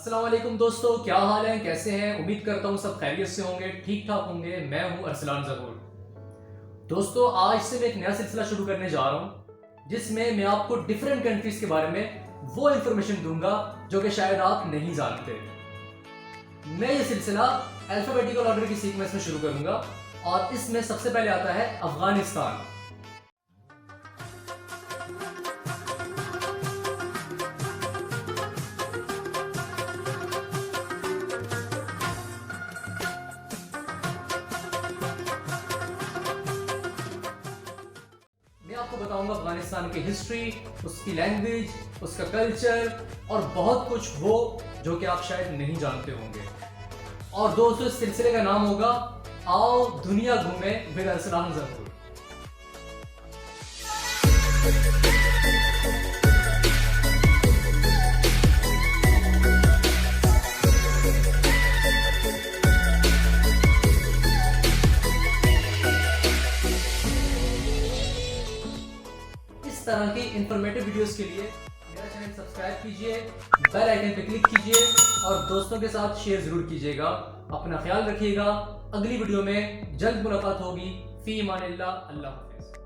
अस्सलाम वालेकुम दोस्तों, क्या हाल है, कैसे हैं। उम्मीद करता हूँ सब खैरियत से होंगे, ठीक ठाक होंगे। मैं हूँ अरसलान ज़हूर। दोस्तों, आज से मैं एक नया सिलसिला शुरू करने जा रहा हूँ जिसमें मैं आपको डिफरेंट कंट्रीज के बारे में वो इंफॉर्मेशन दूंगा जो कि शायद आप नहीं जानते। मैं ये सिलसिला अल्फाबेटिकल ऑर्डर की सीक्वेंस में शुरू करूंगा और इसमें सबसे पहले आता है अफगानिस्तान। मैं आपको बताऊंगा अफगानिस्तान की हिस्ट्री, उसकी लैंग्वेज, उसका कल्चर और बहुत कुछ वो जो कि आप शायद नहीं जानते होंगे। और दोस्तों, इस सिलसिले का नाम होगा आओ दुनिया घूमे विद अरसलान ज़हूर। इस तरह की इंफॉर्मेटिव वीडियोस के लिए मेरा चैनल सब्सक्राइब कीजिए, बेल आइकन पे क्लिक कीजिए और दोस्तों के साथ शेयर जरूर कीजिएगा। अपना ख्याल रखिएगा। अगली वीडियो में जल्द मुलाकात होगी। फी इमानिल्लाह। अल्लाह हाफिज़।